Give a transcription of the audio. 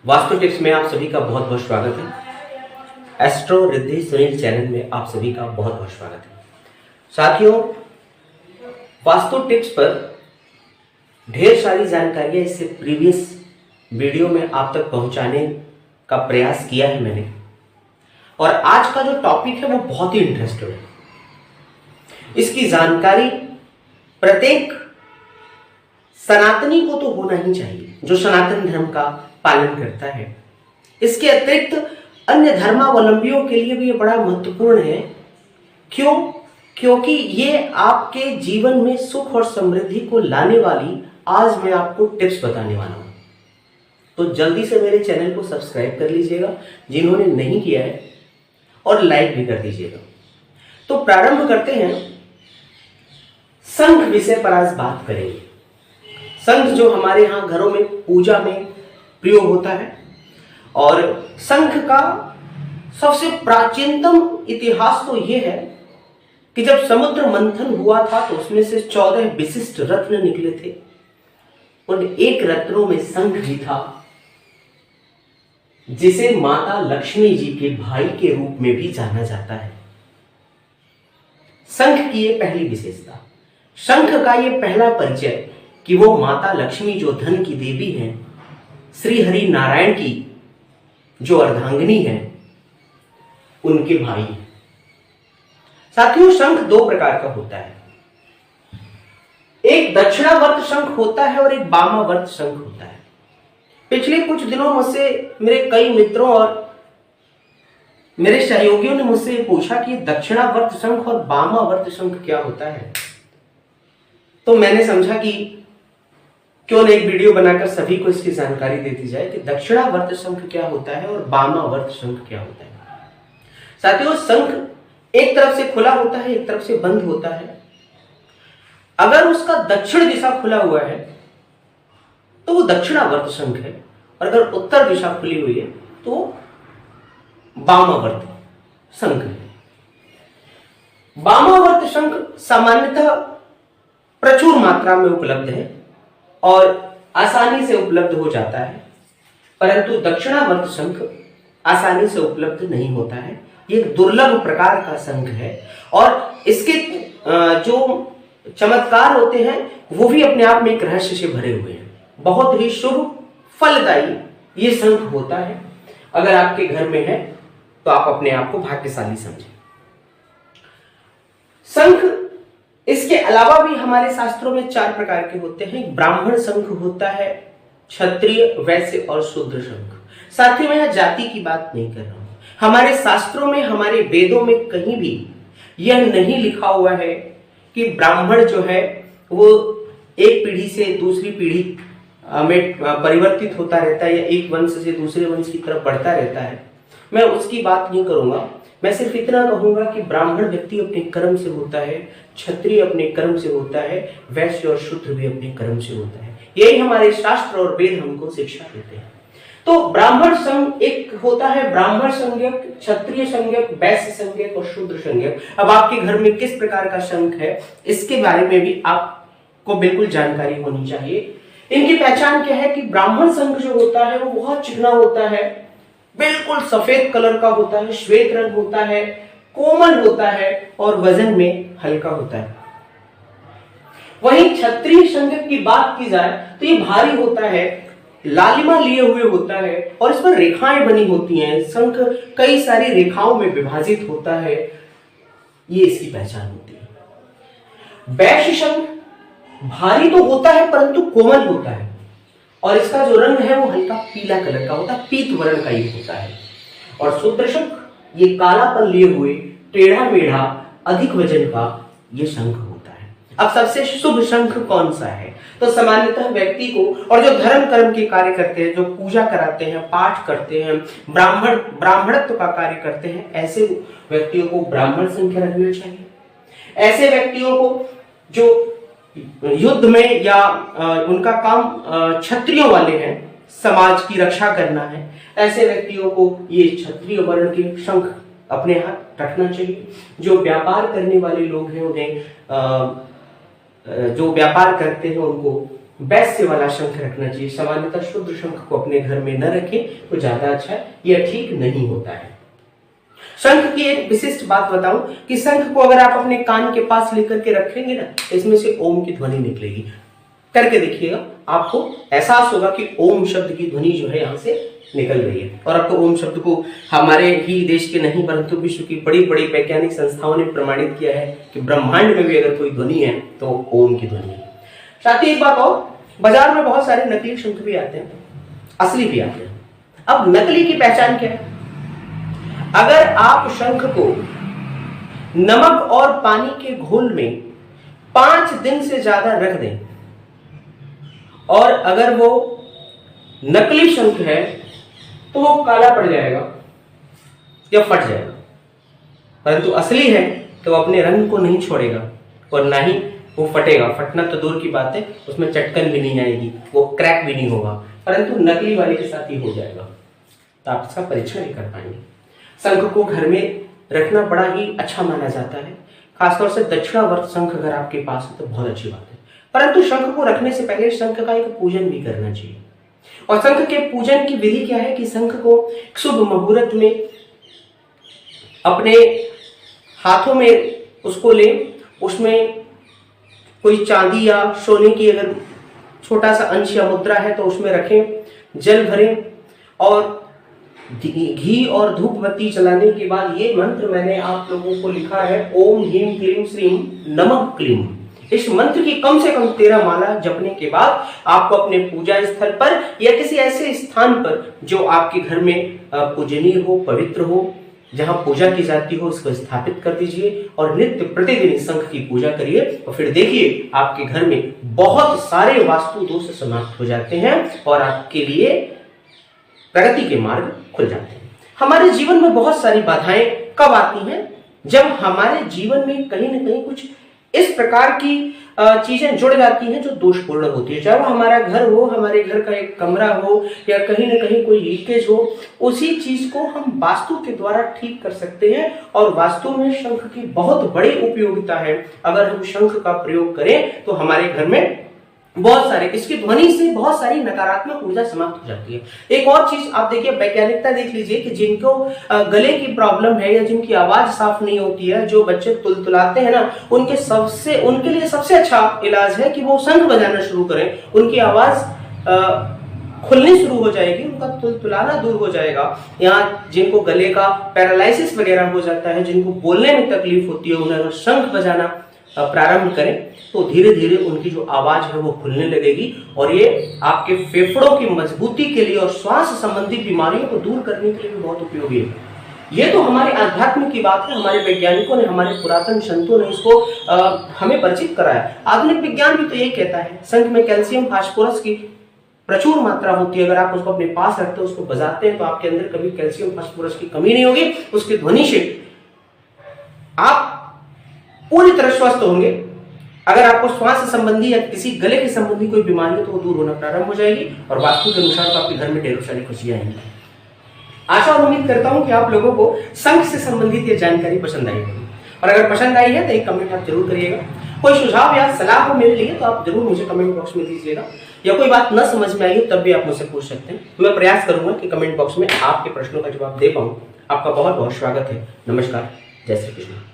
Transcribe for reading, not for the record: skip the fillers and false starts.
Vastu tips में आप सभी का बहुत बहुत स्वागत है। एस्ट्रो रिद्धि सुनील चैनल में आप सभी का बहुत बहुत स्वागत है। साथियों, वास्तु टिप्स पर ढेर सारी जानकारियां इससे प्रीवियस वीडियो में आप तक पहुंचाने का प्रयास किया है मैंने, और आज का जो टॉपिक है वो बहुत ही इंटरेस्टिंग है। इसकी जानकारी प्रत्येक सनातनी को तो होना ही चाहिए जो सनातन धर्म का पालन करता है। इसके अतिरिक्त अन्य धर्मावलंबियों के लिए भी ये बड़ा महत्वपूर्ण है। क्यों? क्योंकि ये आपके जीवन में सुख और समृद्धि को लाने वाली आज मैं आपको टिप्स बताने वाला हूं। तो जल्दी से मेरे चैनल को सब्सक्राइब कर लीजिएगा जिन्होंने नहीं किया है, और लाइक भी कर दीजिएगा। तो प्रारंभ करते हैं। शंख विषय पर आज बात करेंगे। शंख जो हमारे यहाँ घरों में पूजा में प्रयोग होता है, और शंख का सबसे प्राचीनतम इतिहास तो यह है कि जब समुद्र मंथन हुआ था तो उसमें से 14 विशिष्ट रत्न निकले थे। उन एक रत्नों में शंख भी था, जिसे माता लक्ष्मी जी के भाई के रूप में भी जाना जाता है। शंख की यह पहली विशेषता, शंख का यह पहला परिचय कि वो माता लक्ष्मी जो धन की देवी हैं, श्री हरि नारायण की जो अर्धांगिनी है, उनके भाई हैं। साथियों, शंख दो प्रकार का होता है। एक दक्षिणावर्त शंख होता है और एक वामावर्त शंख होता है। पिछले कुछ दिनों मुझसे मेरे कई मित्रों और मेरे सहयोगियों ने मुझसे पूछा कि दक्षिणावर्त शंख और वामावर्त शंख क्या होता है। तो मैंने समझा कि क्यों न एक वीडियो बनाकर सभी को इसकी जानकारी दे दी जाए कि दक्षिणावर्त शंख क्या होता है और वामावर्त शंख क्या होता है। साथियों, शंख एक तरफ से खुला होता है, एक तरफ से बंद होता है। अगर उसका दक्षिण दिशा खुला हुआ है तो वो दक्षिणावर्त शंख है, और अगर उत्तर दिशा खुली हुई है तो वामावर्त शंख है। वामावर्त शंख सामान्यतः प्रचुर मात्रा में उपलब्ध है और आसानी से उपलब्ध हो जाता है, परंतु दक्षिणावर्त शंख आसानी से उपलब्ध नहीं होता है। ये एक दुर्लभ प्रकार का शंख है, और इसके जो चमत्कार होते हैं वो भी अपने आप में एक रहस्य से भरे हुए हैं। बहुत ही शुभ फलदायी ये शंख होता है। अगर आपके घर में है तो आप अपने आप को भाग्यशाली समझें। शंख इसके अलावा भी हमारे शास्त्रों में 4 प्रकार के होते हैं। ब्राह्मण शंख होता है, क्षत्रिय, वैश्य और शूद्र शंख। साथ ही मैं यहां जाति की बात नहीं कर रहा हूं। हमारे शास्त्रों में, हमारे वेदों में कहीं भी यह नहीं लिखा हुआ है कि ब्राह्मण जो है वो एक पीढ़ी से दूसरी पीढ़ी में परिवर्तित होता रहता है या एक वंश से दूसरे वंश की तरफ बढ़ता रहता है। मैं उसकी बात नहीं करूंगा। मैं सिर्फ इतना कहूंगा कि ब्राह्मण व्यक्ति अपने कर्म से होता है, क्षत्रिय अपने कर्म से होता है, वैश्य और शूद्र भी अपने कर्म से होता है। यही हमारे शास्त्र और वेद हमको शिक्षा देते हैं। तो ब्राह्मण संघ एक होता है, ब्राह्मण संज्ञक, क्षत्रिय संज्ञक, वैश्य संज्ञक और शूद्र संज्ञक। अब आपके घर में किस प्रकार का शंख है इसके बारे में भी आपको बिल्कुल जानकारी होनी चाहिए। इनकी पहचान क्या है कि ब्राह्मण शंख जो होता है वो बहुत चिकना होता है, बिल्कुल सफेद कलर का होता है, श्वेत रंग होता है, कोमल होता है और वजन में हल्का होता है। वहीं क्षत्रिय शंख की बात की जाए तो ये भारी होता है, लालिमा लिए हुए होता है और इस पर रेखाएं बनी होती हैं। शंख कई सारी रेखाओं में विभाजित होता है, ये इसकी पहचान होती है। वैश्य शंख भारी तो होता है परंतु कोमल होता है, और इसका जो रंग है वो हल्का पीला कलर का होता है, पीत वर्ण का ही होता है। और शूद्र शंख ये कालापन लिए हुए, टेढ़ा मेढ़ा, अधिक वजन का ये शंख होता है। अब सबसे शुभ शंख कौन सा है? तो सामान्यतः व्यक्ति को, और जो धर्म कर्म के कार्य करते हैं, जो पूजा कराते हैं, पाठ करते हैं, ब्राह्मणत्व का कार्य करते हैं, ऐसे व्यक्तियों को ब्राह्मण शंख रखना चाहिए। ऐसे व्यक्तियों को जो युद्ध में या उनका काम क्षत्रियों वाले हैं, समाज की रक्षा करना है, ऐसे व्यक्तियों को ये क्षत्रिय वर्ण के शंख अपने हाथ रखना चाहिए। जो व्यापार करने वाले लोग हैं उन्हें जो व्यापार करते हैं उनको वैश्य वाला शंख रखना चाहिए। सामान्यतः शुद्ध शंख को अपने घर में न रखें तो ज्यादा अच्छा है, यह ठीक नहीं होता है। शंख की एक विशिष्ट बात बताऊं कि शंख को अगर आप अपने कान के पास लेकर के रखेंगे ना, इसमें से ओम की ध्वनि निकलेगी। करके देखिएगा, आपको एहसास होगा कि ओम शब्द की ध्वनि जो है यहां से निकल रही है। और अब तो ओम शब्द को हमारे ही देश के नहीं परंतु विश्व की बड़ी बड़ी वैज्ञानिक संस्थाओं ने प्रमाणित किया है कि ब्रह्मांड में भी अगर कोई ध्वनि है तो ओम की ध्वनि है। साथ ही एक बात और, बाजार में बहुत सारे नकली शंख भी आते हैं, असली भी आते हैं। अब नकली की पहचान क्या है? अगर आप शंख को नमक और पानी के घोल में 5 दिन से ज्यादा रख दें और अगर वो नकली शंख है तो वो काला पड़ जाएगा या फट जाएगा, परंतु असली है तो अपने रंग को नहीं छोड़ेगा और ना ही वो फटेगा। फटना तो दूर की बात है, उसमें चटकन भी नहीं आएगी, वो क्रैक भी नहीं होगा, परंतु नकली वाले के साथ ही हो जाएगा। तो आप इसका परीक्षण नहीं कर पाएंगे। शंख को घर में रखना बड़ा ही अच्छा माना जाता है, खासतौर से दक्षिणावर्त शंख अगर आपके पास है तो बहुत अच्छी बात है। परंतु शंख को रखने से पहले शंख का एक पूजन भी करना चाहिए। और शंख के पूजन की विधि क्या है कि शंख को शुभ मुहूर्त में अपने हाथों में उसको ले, उसमें कोई चांदी या सोने की अगर छोटा सा अंश या मुद्रा है तो उसमें रखें, जल भरें और घी और धूप बत्ती जलाने के बाद ये मंत्र मैंने आप लोगों को लिखा है, ओम ह्रीं क्लीं श्रीं नमः क्लीं। इस मंत्र की कम से कम 13 माला जपने के बाद आपको अपने पूजा स्थल पर या किसी ऐसे स्थान पर जो आपके घर में पूजनीय हो, पवित्र हो, जहां पूजा की जाती हो, उसको स्थापित कर दीजिए और नित्य प्रतिदिन शंख की पूजा करिए। और फिर देखिए आपके घर में बहुत सारे वास्तु दोष समाप्त हो जाते हैं और आपके लिए प्रगति के मार्ग खुल जाते हैं। हमारे जीवन में बहुत सारी बाधाएं कब आती हैं? जब हमारे जीवन में कहीं ना कहीं कुछ इस प्रकार की चीजें जुड़ जाती हैं जो दोषपूर्ण होती है। चाहे वो हमारा घर हो, हमारे घर का एक कमरा हो या कहीं ना कहीं कोई लीकेज हो, उसी चीज को हम वास्तु के द्वारा ठीक कर सकते हैं। और वास्तु में शंख की बहुत बड़ी उपयोगिता है। अगर हम शंख का प्रयोग करें तो हमारे घर में बहुत सारे, इसकी ध्वनि से बहुत सारी नकारात्मक ऊर्जा समाप्त हो जाती है। एक और चीज आप देखिए, वैज्ञानिकता देख लीजिए कि जिनको गले की प्रॉब्लम है या जिनकी आवाज साफ नहीं होती है, जो बच्चे तुलतुलाते हैं ना, उनके लिए सबसे अच्छा इलाज है कि वो शंख बजाना शुरू करें। उनकी आवाज खुलनी शुरू हो जाएगी, उनका तुलतुलाना दूर हो जाएगा। यहाँ जिनको गले का पैरालिसिस वगैरह हो जाता है, जिनको बोलने में तकलीफ होती है, उन्हें अगर शंख बजाना प्रारंभ करें तो धीरे धीरे उनकी जो आवाज है वो खुलने लगेगी और ये आपके फेफड़ों की मजबूती के लिए और श्वास संबंधी बीमारियों को दूर करने के लिए भी बहुत उपयोगी है। ये तो हमारे आध्यात्म की बात है, हमारे वैज्ञानिकों ने, हमारे पुरातन संतों ने इसको हमें परिचित कराया। आधुनिक विज्ञान भी तो यही कहता है। शंख में कैल्शियम फास्फोरस की प्रचुर मात्रा होती है। अगर आप उसको अपने पास रखते हो, उसको बजाते हैं, तो आपके अंदर कभी कैल्शियम फास्फोरस की कमी नहीं होगी। उसकी ध्वनि से आप पूरी तरह स्वस्थ होंगे। अगर आपको श्वास संबंधी या किसी गले के संबंधी कोई बीमारी हो तो वो दूर होना प्रारंभ हो जाएगी और वास्तु के अनुसार तो आपके घर में ढेरों सारी खुशियां आएंगी। आशा और उम्मीद करता हूं कि आप लोगों को शंख से संबंधित ये जानकारी पसंद आई होगी और अगर पसंद आई है तो एक कमेंट आप जरूर करिएगा। कोई सुझाव या सलाह हो मेरे लिए तो आप जरूर मुझे कमेंट बॉक्स में दीजिएगा, या कोई बात न समझ में आई हो तब भी आप मुझसे पूछ सकते हैं। मैं प्रयास करूंगा कि कमेंट बॉक्स में आपके प्रश्नों का जवाब दे पाऊं। आपका बहुत बहुत स्वागत है। नमस्कार, जय श्री कृष्ण।